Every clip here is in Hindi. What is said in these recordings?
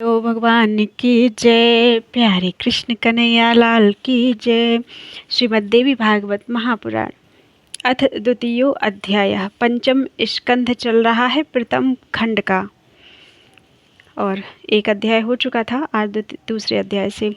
तो भगवान की जय, प्यारे कृष्ण कन्हैया लाल की जय। श्रीमद् देवी भागवत महापुराण अथ द्वितीयो अध्याय। पंचम स्कंध चल रहा है प्रथम खंड का, और एक अध्याय हो चुका था। आज दूसरे अध्याय से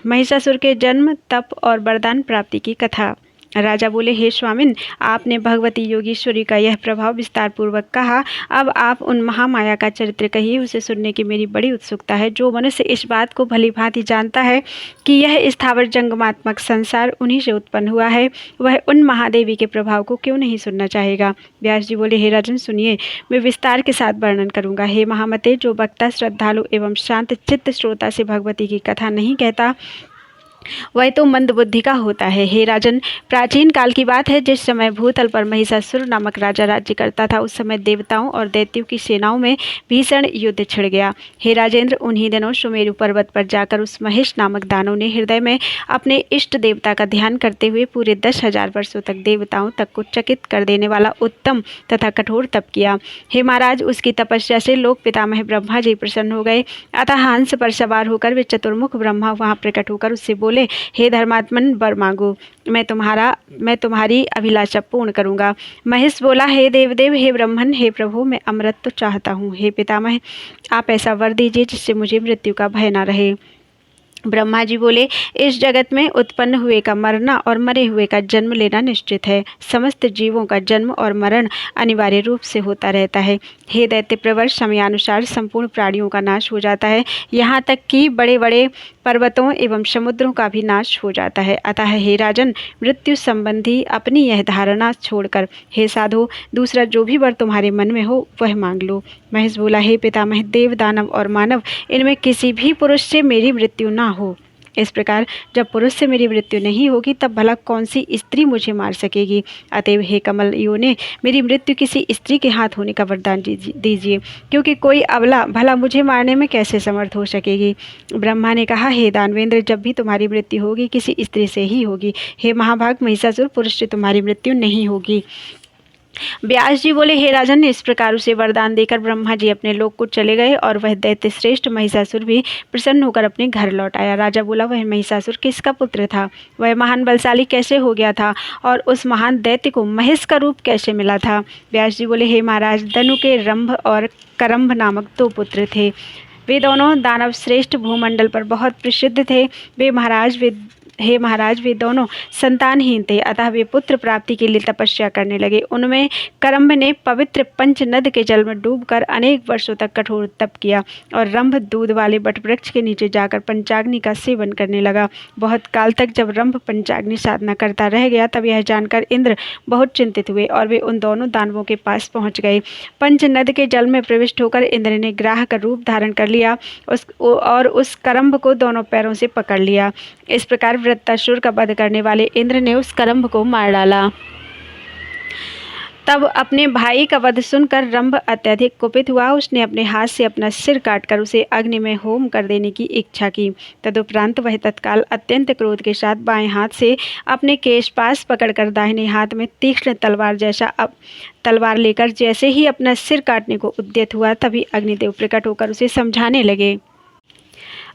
महिषासुर के जन्म, तप और वरदान प्राप्ति की कथा। राजा बोले, हे स्वामिन, आपने भगवती योगीश्वरी का यह प्रभाव विस्तार पूर्वक कहा। अब आप उन महामाया का चरित्र कहिए, उसे सुनने की मेरी बड़ी उत्सुकता है। जो मनुष्य इस बात को भली भांति जानता है कि यह स्थावर जंगमात्मक संसार उन्हीं से उत्पन्न हुआ है, वह उन महादेवी के प्रभाव को क्यों नहीं सुनना चाहेगा। व्यास जी बोले, हे राजन सुनिए, मैं विस्तार के साथ वर्णन करूंगा। हे महामते, जो वक्ता श्रद्धालु एवं शांत चित्त श्रोता से भगवती की कथा नहीं कहता, वह तो मंद बुद्धि का होता है। हे राजन, प्राचीन काल की बात है, जिस समय भूतल पर महिषासुर नामक राजा राज्य करता था, उस समय देवताओं और दैत्यों की सेनाओं में भीषण युद्ध छिड़ गया। हे राजेंद्र, उन्हीं दिनों सुमेरु पर्वत पर जाकर उस महेश नामक दानव ने हृदय में अपने इष्ट देवता का ध्यान करते हुए पूरे 10,000 वर्षों तक देवताओं तक को चकित कर देने वाला उत्तम तथा कठोर तप किया। हे महाराज, उसकी तपस्या से लोक पितामह ब्रह्मा जी प्रसन्न हो गए। अतः हंस पर सवार होकर वे चतुर्मुख ब्रह्मा वहां प्रकट होकर उससे बोले, हे धर्मात्मन, वर मांगो, मैं तुम्हारी अभिलाषा पूर्ण करूंगा। महेश बोला, हे देवदेव, हे ब्रह्मन, हे प्रभु, मैं अमृत तो चाहता हूँ। हे पितामह, आप ऐसा वर दीजिए जिससे मुझे मृत्यु का भय न रहे। ब्रह्मा जी बोले, इस जगत में उत्पन्न हुए का मरना और मरे हुए का जन्म लेना निश्चित है। समस्त जीवों का जन्म और मरण अनिवार्य रूप से होता रहता है। हे दैत्य प्रवर, समयानुसार संपूर्ण प्राणियों का नाश हो जाता है, यहाँ तक कि बड़े बड़े पर्वतों एवं समुद्रों का भी नाश हो जाता है। अतः हे राजन, मृत्यु संबंधी अपनी यह धारणा छोड़कर हे साधु, दूसरा जो भी वर तुम्हारे मन में हो वह मांग लो। महेश बोला, हे पितामह, देव, दानव और मानव, इनमें किसी भी पुरुष से मेरी मृत्यु ना हो। इस प्रकार जब पुरुष से मेरी मृत्यु नहीं होगी, तब भला कौन सी स्त्री मुझे मार सकेगी। अतएव हे कमल योने, मेरी मृत्यु किसी स्त्री के हाथ होने का वरदान दीजिए, क्योंकि कोई अबला भला मुझे मारने में कैसे समर्थ हो सकेगी। ब्रह्मा ने कहा, हे दानवेंद्र, जब भी तुम्हारी मृत्यु होगी किसी स्त्री से ही होगी। हे महाभाग महिषासुर, पुरुष से तुम्हारी मृत्यु नहीं होगी। व्यास जी बोले, हे राजन, इस प्रकार उसे वरदान देकर ब्रह्मा जी अपने लोक को चले गए, और वह दैत्य श्रेष्ठ महिषासुर भी प्रसन्न होकर अपने घर लौट आया। राजा बोला, वह महिषासुर किसका पुत्र था? वह महान बलशाली कैसे हो गया था? और उस महान दैत्य को महेश का रूप कैसे मिला था? व्यास जी बोले, हे महाराज, दनु के रंभ और करंभ नामक 2 पुत्र थे। वे दोनों दानव श्रेष्ठ भूमंडल पर बहुत प्रसिद्ध थे। हे महाराज, वे दोनों संतानहीन थे, अतः वे पुत्र प्राप्ति के लिए तपस्या करने लगे। उनमें करंभ ने पवित्र पंचनद के जल में डूबकर अनेक वर्षों तक कठोर तप किया, और रंभ दूध वाले वटवृक्ष के नीचे जाकर पंचाग्नि का सेवन करने लगा। बहुत काल तक जब रंभ पंचाग्नि साधना करता रह गया, तब यह जानकर इंद्र बहुत चिंतित हुए, और वे उन दोनों दानवों के पास पहुंच गए। पंचनद के जल में प्रविष्ट होकर इंद्र ने ग्राह का रूप धारण कर लिया और उस करंभ को दोनों पैरों से पकड़ लिया। इस प्रकार वृत्तासुर का वध करने वाले इंद्र ने उस करंभ को मार डाला। तब अपने भाई का वध सुनकर रंभ अत्यधिक कुपित हुआ। उसने अपने हाथ से अपना सिर काटकर उसे अग्नि में होम कर देने की इच्छा की। तदुपरांत वह तत्काल अत्यंत क्रोध के साथ बाएं हाथ से अपने केशपाश पकड़कर दाहिने हाथ में तीक्ष्ण तलवार लेकर जैसे ही अपना सिर काटने को उद्यत हुआ, तभी अग्निदेव प्रकट होकर उसे समझाने लगे।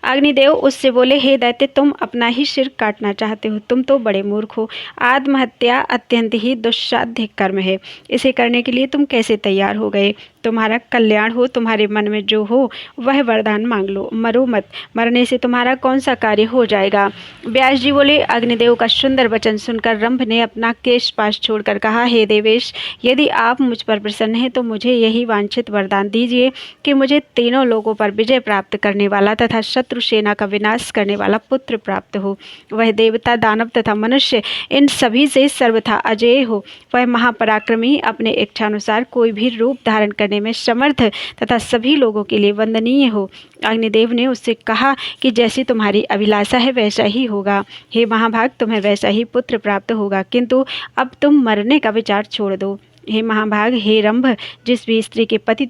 अग्निदेव उससे बोले, हे दैत्य, तुम अपना ही सिर काटना चाहते हो? तुम तो बड़े मूर्ख हो। आत्महत्या अत्यंत ही दुस्साध्य कर्म है। इसे करने के लिए तुम कैसे तैयार हो गए? तुम्हारा कल्याण हो, तुम्हारे मन में जो हो वह वरदान मांग लो, मरो मत। मरने से तुम्हारा कौन सा कार्य हो जाएगा? व्यास जी बोले, अग्निदेव का सुंदर वचन सुनकर रंभ ने अपना केशपाश छोड़कर कहा, हे देवेश, यदि आप मुझ पर प्रसन्न हैं तो मुझे यही वांछित वरदान दीजिए कि मुझे तीनों लोगों पर विजय प्राप्त करने वाला तथा शत्रु सेना का विनाश करने वाला पुत्र प्राप्त हो। वह देवता, दानव तथा मनुष्य, इन सभी से सर्वथा अजेय हो। वह महापराक्रमी, अपने इच्छानुसार कोई भी रूप धारण करने में समर्थ तथा सभी लोगों के लिए वंदनीय हो। अग्निदेव ने उससे कहा कि जैसी तुम्हारी अभिलाषा है वैसा ही होगा। हे महाभाग, तुम्हें वैसा ही पुत्र प्राप्त होगा, किंतु अब तुम मरने का विचार छोड़ दो। हे महाभाग, हे रंभ, जिस भी स्त्री के प्रति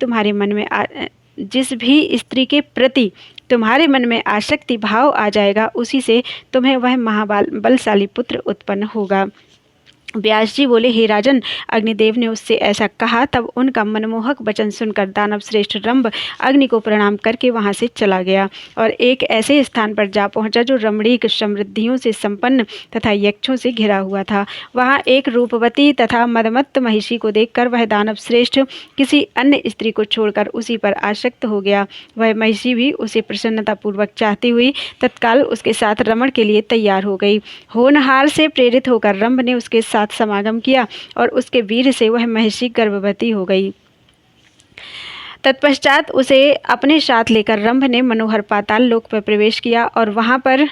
तुम्हारे मन में आसक्ति भाव आ जाएगा, उसी से तुम्हें वह महाबलशाली पुत्र उत्पन्न होगा। व्यास जी बोले, हे राजन, अग्निदेव ने उससे ऐसा कहा। तब उनका मनमोहक वचन सुनकर दानव श्रेष्ठ रंभ अग्नि को प्रणाम करके वहां से चला गया और एक ऐसे स्थान पर जा पहुंचा जो रमणीक समृद्धियों से संपन्न तथा यक्षों से घिरा हुआ था। वहां एक रूपवती तथा मदमत्त महिषी को देखकर वह दानव श्रेष्ठ किसी अन्य स्त्री को छोड़कर उसी पर आसक्त हो गया। वह महिषी भी उसे प्रसन्नतापूर्वक चाहती हुई तत्काल उसके साथ रमण के लिए तैयार हो गई। होनहार से प्रेरित होकर रंभ ने उसके साथ समागम किया और उसके वीर से वह महिषी गर्भवती हो गई। तत्पश्चात उसे अपने साथ लेकर रंभ ने मनोहर पाताल लोक पर प्रवेश किया और वहां पर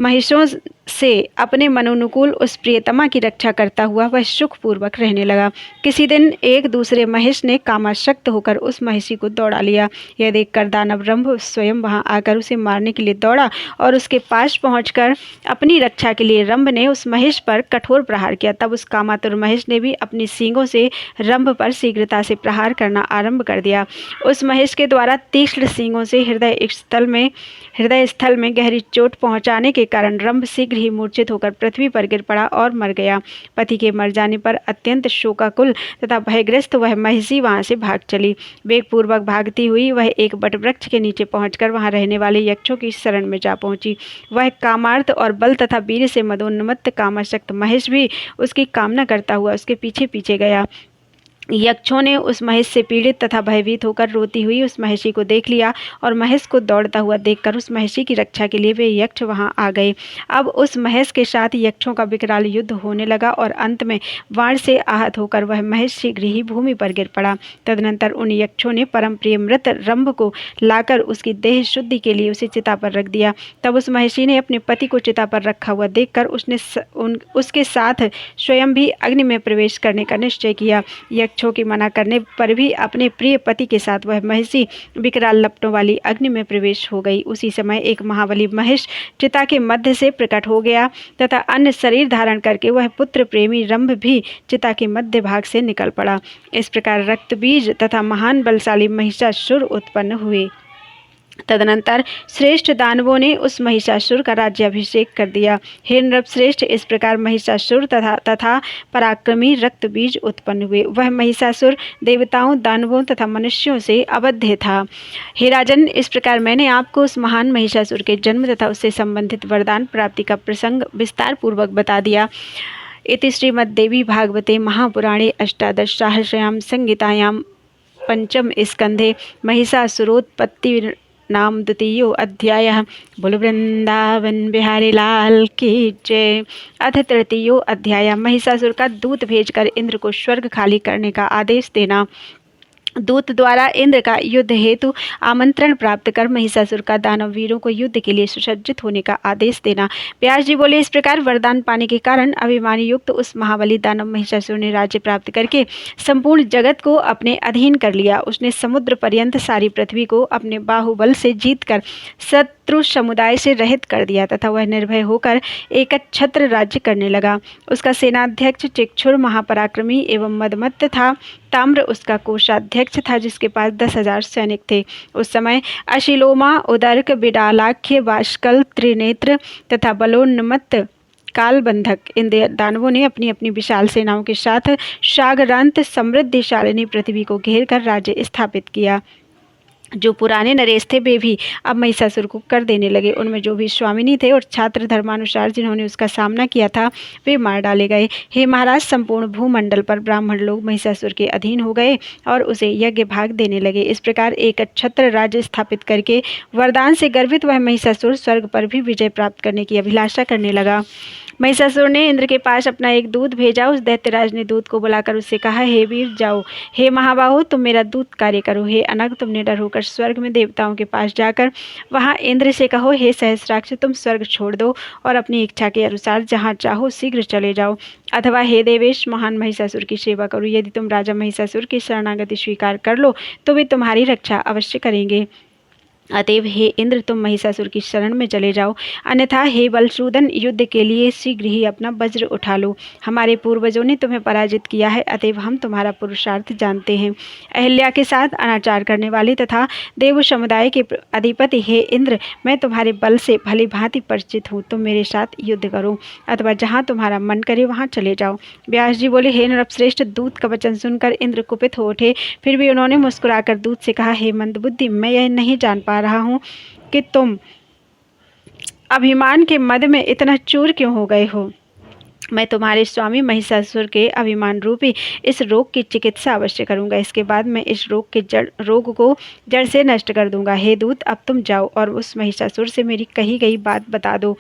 महिषों से अपने मनोनुकूल उस प्रियतमा की रक्षा करता हुआ वह सुखपूर्वक रहने लगा। किसी दिन एक दूसरे महिष ने कामासक्त होकर उस महिषी को दौड़ा लिया। यह देखकर दानव रंभ स्वयं वहां आकर उसे मारने के लिए दौड़ा और उसके पास पहुंचकर अपनी रक्षा के लिए रंभ ने उस महिष पर कठोर प्रहार किया। तब उस कामातुर महिष ने भी अपनी सींगों से रंभ पर शीघ्रता से प्रहार करना आरंभ कर दिया। उस महिष के द्वारा तीक्ष्ण सींगों से हृदय स्थल में गहरी चोट पहुंचाने के कारण रंभ शीघ्र ही मूर्छित होकर पृथ्वी पर गिर पड़ा और मर गया। पति के मर जाने पर अत्यंत शोकाकुल तथा भयग्रस्त वह महिषी वहां से भाग चली। वेगपूर्वक भागती हुई वह एक बटवृक्ष के नीचे पहुंचकर वहां रहने वाले यक्षों की शरण में जा पहुंची। वह कामार्थ और बल तथा वीर से मदोन्मत्त कामासक्त महिष भी उसकी कामना करता हुआ उसके पीछे पीछे गया। यक्षों ने उस महिष से पीड़ित तथा भयभीत होकर रोती हुई उस महिषी को देख लिया और महिष को दौड़ता हुआ देखकर उस महिषी की रक्षा के लिए वे यक्ष वहां आ गए। अब उस महिष के साथ यक्षों का विकराल युद्ध होने लगा और अंत में बाण से आहत होकर वह महिष शीघ्र ही भूमि पर गिर पड़ा। तदनंतर उन यक्षों ने परम प्रिय मृत रंभ को लाकर उसकी देह शुद्धि के लिए उसे चिता पर रख दिया। तब उस महिषी ने अपने पति को चिता पर रखा हुआ देखकर उसके साथ स्वयं भी अग्नि में प्रवेश करने का निश्चय किया। यक्षों की मना करने पर भी अपने प्रिय पति के साथ वह महिषी विकराल लपटों वाली अग्नि में प्रवेश हो गई। उसी समय एक महाबली महिष चिता के मध्य से प्रकट हो गया तथा अन्य शरीर धारण करके वह पुत्र प्रेमी रंभ भी चिता के मध्य भाग से निकल पड़ा। इस प्रकार रक्तबीज तथा महान बलशाली महिषासुर उत्पन्न हुए। तदनंतर श्रेष्ठ दानवों ने उस महिषासुर का राज्याभिषेक कर दिया। हे नृपश्रेष्ठ, इस प्रकार महिषासुर तथा पराक्रमी रक्तबीज उत्पन्न हुए। वह महिषासुर देवताओं, दानवों तथा मनुष्यों से अवध्य था। हे राजन, इस प्रकार मैंने आपको उस महान महिषासुर के जन्म तथा उससे संबंधित वरदान प्राप्ति का प्रसंग विस्तार पूर्वक बता दिया। इति श्रीमद्देवी भागवते महापुराणे अष्टादशसहस्रयां संहितायां पंचम स्कंधे महिषासुरोत्पत्ति नाम द्वितीयो अध्यायः। बोलो वृंदावन बिहारी लाल की जय। अथ तृतीयो अध्याय, महिषासुर का दूत भेजकर इंद्र को स्वर्ग खाली करने का आदेश देना। दूत द्वारा इंद्र का युद्ध हेतु आमंत्रण प्राप्त कर महिषासुर का दानव वीरों को युद्ध के लिए सुसज्जित होने का आदेश देना। व्यास जी बोले, इस प्रकार वरदान पाने के कारण अभिमानी युक्त उस महाबली दानव महिषासुर ने राज्य प्राप्त करके संपूर्ण जगत को अपने अधीन कर लिया। उसने समुद्र पर्यंत सारी पृथ्वी को अपने बाहुबल से जीतकर शत्रु समुदाय से रहित कर दिया तथा वह निर्भय होकर एकछत्र राज्य करने लगा। उसका सेनाध्यक्ष चिक्षुर महापराक्रमी एवं मदमत्त था। ताम्र उसका कोषाध्यक्ष था, जिसके पास 10,000 सैनिक थे। उस समय अशिलोमा, उदर्क, बिडालाख्य, बाष्कल, त्रिनेत्र तथा बलोन्मत्त कालबंधक इन दानवों ने अपनी अपनी विशाल सेनाओं के साथ सागरांत समृद्धिशालिनी पृथ्वी को घेर कर राज्य स्थापित किया। जो पुराने नरेश थे वे भी अब महिषासुर को कर देने लगे। उनमें जो भी स्वामिनी थे और छात्र धर्मानुसार जिन्होंने उसका सामना किया था वे मार डाले गए। हे महाराज, संपूर्ण भूमंडल पर ब्राह्मण लोग महिषासुर के अधीन हो गए और उसे यज्ञ भाग देने लगे। इस प्रकार एक छत्र राज्य स्थापित करके वरदान से गर्वित वह महिषासुर स्वर्ग पर भी विजय प्राप्त करने की अभिलाषा करने लगा। महिषासुर ने इंद्र के पास अपना एक दूत भेजा। उस दैत्यराज ने दूत को बुलाकर उससे कहा, हे वीर जाओ, हे महाबाहो तुम मेरा दूत कार्य करो। हे अनग, तुम निडर होकर स्वर्ग में देवताओं के पास जाकर वहां इंद्र से कहो, हे सहस्राक्ष, तुम स्वर्ग छोड़ दो और अपनी इच्छा के अनुसार जहाँ चाहो शीघ्र चले जाओ। अथवा हे देवेश, महान महिषासुर की सेवा करो। यदि तुम राजा महिषासुर की शरणागति स्वीकार कर लो तो वे तुम्हारी रक्षा अवश्य करेंगे। अतएव हे इंद्र, तुम महिषासुर की शरण में चले जाओ, अन्यथा हे बलशूदन, युद्ध के लिए शीघ्र ही अपना वज्र उठा लो। हमारे पूर्वजों ने तुम्हें पराजित किया है, अतएव हम तुम्हारा पुरुषार्थ जानते हैं। अहिल्या के साथ अनाचार करने वाले तथा देव समुदाय के अधिपति हे इंद्र, मैं तुम्हारे बल से भली भांति परिचित हूँ। तुम मेरे साथ युद्ध करो अथवा जहाँ तुम्हारा मन करे वहाँ चले जाओ। व्यास जी बोले, हे नरश्रेष्ठ, दूत का वचन सुनकर इंद्र कुपित हो उठे। फिर भी उन्होंने मुस्कुराकर दूत से कहा, हे मंदबुद्धि, मैं यह नहीं जान पा रहा हूँ कि तुम अभिमान के मद में इतना चूर क्यों हो गए हो। मैं तुम्हारे स्वामी महिषासुर के अभिमान रूपी इस रोग की चिकित्सा अवश्य करूंगा। इसके बाद मैं इस रोग को जड़ से नष्ट कर दूंगा। हे दूत, अब तुम जाओ और उस महिषासुर से मेरी कही गई बात बता दो।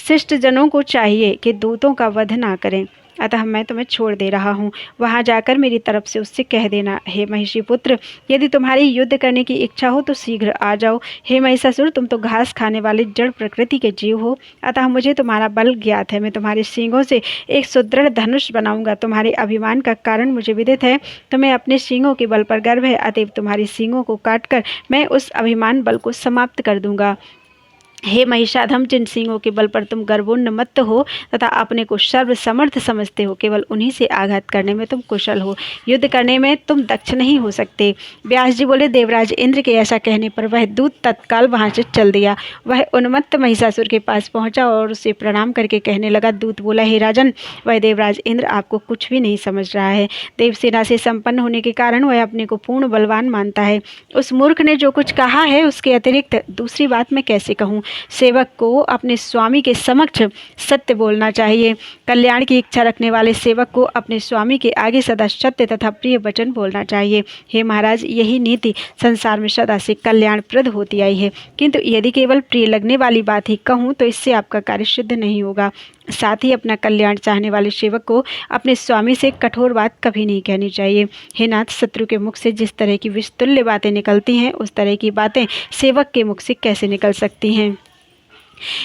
शिष्ट जनों को चाहिए कि दूतों का वध ना करें, अतः मैं तुम्हें छोड़ दे रहा हूँ। वहाँ जाकर मेरी तरफ से उससे कह देना, हे महिषी पुत्र, यदि तुम्हारी युद्ध करने की इच्छा हो तो शीघ्र आ जाओ। हे महिषासुर, तुम तो घास खाने वाले जड़ प्रकृति के जीव हो, अतः मुझे तुम्हारा बल ज्ञात है। मैं तुम्हारे सींगों से एक सुदृढ़ धनुष बनाऊंगा। तुम्हारे अभिमान का कारण मुझे विदित है। तुम्हें अपने सींगों के बल पर गर्व है, अतएव तुम्हारी सींगों को काटकर मैं उस अभिमान बल को समाप्त कर दूंगा। हे महिषाधम, जिन सिंहों के बल पर तुम गर्वोन्नमत्त हो तथा अपने को सर्वसमर्थ समझते हो, केवल उन्हीं से आघात करने में तुम कुशल हो, युद्ध करने में तुम दक्ष नहीं हो सकते। व्यास जी बोले, देवराज इंद्र के ऐसा कहने पर वह दूत तत्काल वहां से चल दिया। वह उन्मत्त महिषासुर के पास पहुंचा और उसे प्रणाम करके कहने लगा। दूत बोला, हे राजन, वह देवराज इंद्र आपको कुछ भी नहीं समझ रहा है। देवसेना से संपन्न होने के कारण वह अपने को पूर्ण बलवान मानता है। उस मूर्ख ने जो कुछ कहा है उसके अतिरिक्त दूसरी बात मैं कैसे कहूँ। सेवक को अपने स्वामी के समक्ष सत्य बोलना चाहिए। कल्याण की इच्छा रखने वाले सेवक को अपने स्वामी के आगे सदा सत्य तथा प्रिय वचन बोलना चाहिए। हे महाराज, यही नीति संसार में सदा से कल्याणप्रद होती आई है, किंतु यदि केवल प्रिय लगने वाली बात ही कहूँ तो इससे आपका कार्य सिद्ध नहीं होगा। साथ ही अपना कल्याण चाहने वाले सेवक को अपने स्वामी से कठोर बात कभी नहीं कहनी चाहिए। हे नाथ, शत्रु के मुख से जिस तरह की विषतुल्य बातें निकलती हैं, उस तरह की बातें सेवक के मुख से कैसे निकल सकती हैं।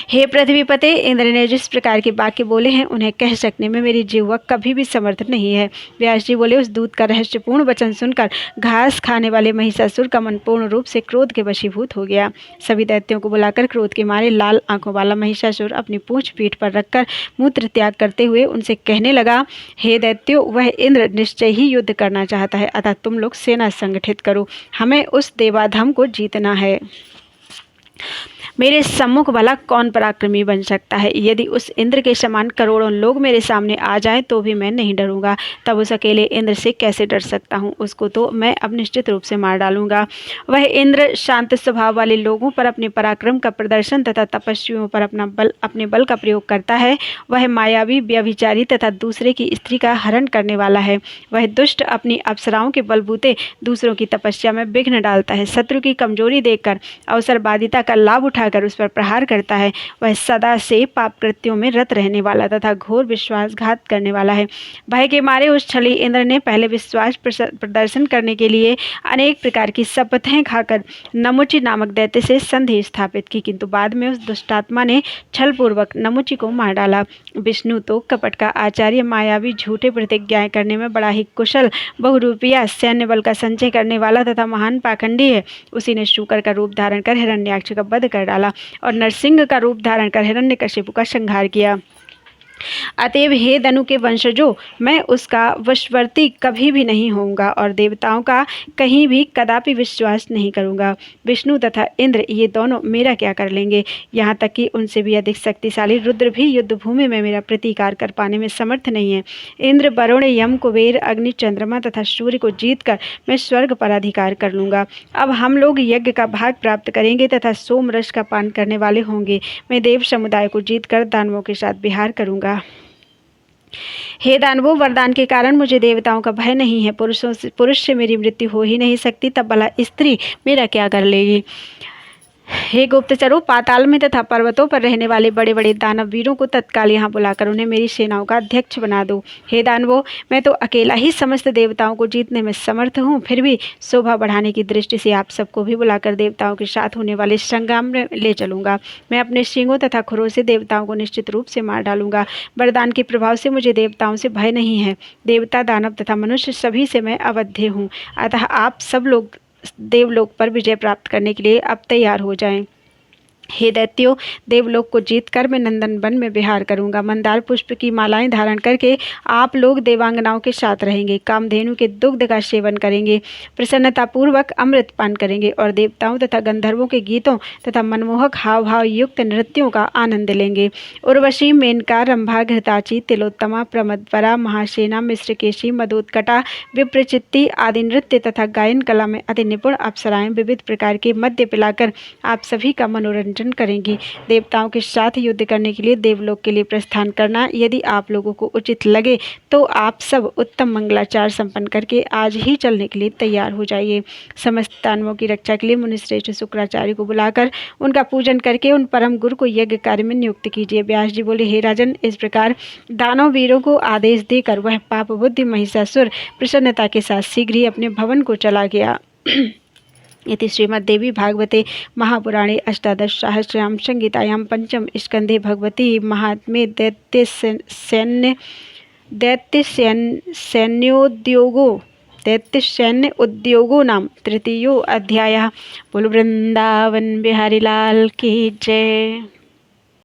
हे पृथ्वीपते, इंद्र ने जिस प्रकार के वाक्य बोले हैं उन्हें कह सकने में मेरी जिह्वा कभी भी समर्थ नहीं है। व्यास जी बोले, उस दूत का रहस्यपूर्ण वचन सुनकर घास खाने वाले महिषासुर का मन पूर्ण रूप से क्रोध के वशीभूत हो गया। सभी दैत्यों को बुलाकर क्रोध के मारे लाल आंखों वाला महिषासुर अपनी पूंछ पीठ पर रखकर मूत्र त्याग करते हुए उनसे कहने लगा, हे दैत्यों, वह इंद्र निश्चय ही युद्ध करना चाहता है, अतः तुम लोग सेना संगठित करो। हमें उस देवाधम को जीतना है। मेरे सम्मुख भला कौन पराक्रमी बन सकता है। यदि उस इंद्र के समान करोड़ों लोग मेरे सामने आ जाएं तो भी मैं नहीं डरूंगा। तब उस अकेले इंद्र से कैसे डर सकता हूं। उसको तो मैं अब निश्चित रूप से मार डालूंगा। वह इंद्र शांत स्वभाव वाले लोगों पर अपने पराक्रम का प्रदर्शन तथा तपस्वियों पर अपने बल का प्रयोग करता है। वह मायावी, व्यभिचारी तथा दूसरे की स्त्री का हरण करने वाला है। वह दुष्ट अपनी अप्सराओं के बलबूते दूसरों की तपस्या में विघ्न डालता है। शत्रु की कमजोरी देखकर अवसरवादिता का लाभ उठाकर उस पर प्रहार करता है। वह सदा से पाप कृत्यों में रत रहने वाला तथा घोर विश्वासघात करने वाला है। भय के मारे उस छली इंद्र ने पहले विश्वास प्रदर्शन करने के लिए अनेक प्रकार की शपथें खाकर नमुचि नामक दैत्य से संधि स्थापित की, किंतु बाद में उस दुष्टात्मा ने छलपूर्वक नमुचि को मार डाला। विष्णु तो कपट का आचार्य, मायावी, झूठे प्रतिज्ञाएं करने में बड़ा ही कुशल, बहुरूपिया सैन्य बल का संचय करने वाला तथा महान पाखंडी है। उसी ने शूकर का रूप धारण कर हिरण्याक्ष का वध कर डाला और नरसिंह का रूप धारण कर हिरण्यकशिपु का संहार किया। अतएव हे धनु के वंशजों, मैं उसका वशवर्ती कभी भी नहीं होऊंगा और देवताओं का कहीं भी कदापि विश्वास नहीं करूंगा। विष्णु तथा इंद्र ये दोनों मेरा क्या कर लेंगे। यहाँ तक कि उनसे भी अधिक शक्तिशाली रुद्र भी युद्ध भूमि में मेरा प्रतिकार कर पाने में समर्थ नहीं है। इंद्र, वरुण, यम, कुबेर, अग्नि, चंद्रमा तथा सूर्य को जीतकर मैं स्वर्ग पर अधिकार कर लूंगा। अब हम लोग यज्ञ का भाग प्राप्त करेंगे तथा सोम रस का पान करने वाले होंगे। मैं देव समुदाय को जीतकर दानवों के साथ विहार करूंगा। हे दानवों, वरदान के कारण मुझे देवताओं का भय नहीं है। पुरुष से मेरी मृत्यु हो ही नहीं सकती, तब भला स्त्री मेरा क्या कर लेगी। हे गुप्तचरों, पाताल में तथा पर्वतों पर रहने वाले बड़े बड़े दानव वीरों को तत्काल यहाँ बुलाकर उन्हें मेरी सेनाओं का अध्यक्ष बना दो। हे दानवों, मैं तो अकेला ही समस्त देवताओं को जीतने में समर्थ हूँ, फिर भी शोभा बढ़ाने की दृष्टि से आप सबको भी बुलाकर देवताओं के साथ होने वाले संग्राम में ले चलूंगा। मैं अपने सींगों तथा खुरों से देवताओं को निश्चित रूप से मार डालूंगा। वरदान के प्रभाव से मुझे देवताओं से भय नहीं है। देवता, दानव तथा मनुष्य सभी से मैं अवध्य हूँ, अतः आप सब लोग देवलोक पर विजय प्राप्त करने के लिए अब तैयार हो जाएं। हे दैत्यों, देवलोक को जीतकर मैं नंदन वन में विहार करूंगा। मंदार पुष्प की मालाएं धारण करके आप लोग देवांगनाओं के साथ रहेंगे, कामधेनु के दुग्ध का सेवन करेंगे, प्रसन्नतापूर्वक अमृत पान करेंगे और देवताओं तथा गंधर्वों के गीतों तथा मनमोहक हाव भाव युक्त नृत्यों का आनंद लेंगे। उर्वशी, मेनका, रंभा, घृताची, तिलोत्तमा, प्रमदवरा, महासेना, मिश्रकेशी, मदोत्कटा, विप्रचित्ती आदि नृत्य तथा गायन कला में अति निपुण अप्सराएं विविध प्रकार के मद्य पिलाकर आप सभी का मनोरंजन करेंगी। देवताओं के साथ युद्ध करने के लिए देवलोक के लिए प्रस्थान करना यदि आप लोगों को उचित लगे तो आप सब उत्तम मंगलाचार संपन्न करके आज ही चलने के लिए तैयार हो जाइए। समस्त दानवों की रक्षा के लिए मुनिश्रेष्ठ शुक्राचार्य को बुलाकर उनका पूजन करके उन परम गुरु को यज्ञ कार्य में नियुक्त कीजिए। व्यास जी बोले, हे राजन, इस प्रकार दानव वीरों को आदेश देकर वह पाप बुद्धि महिषासुर प्रसन्नता के साथ शीघ्र ही अपने भवन को चला गया। इति श्रीमद्देवी भागवते महापुराणे अष्टादशसहस्रयां संहितायां पंचम स्कंधे भगवती महात्म्ये दैत्यसैन्य उद्योगो नाम तृतीयो अध्यायः। बोलो वृंदावन बिहारी लाल की जय।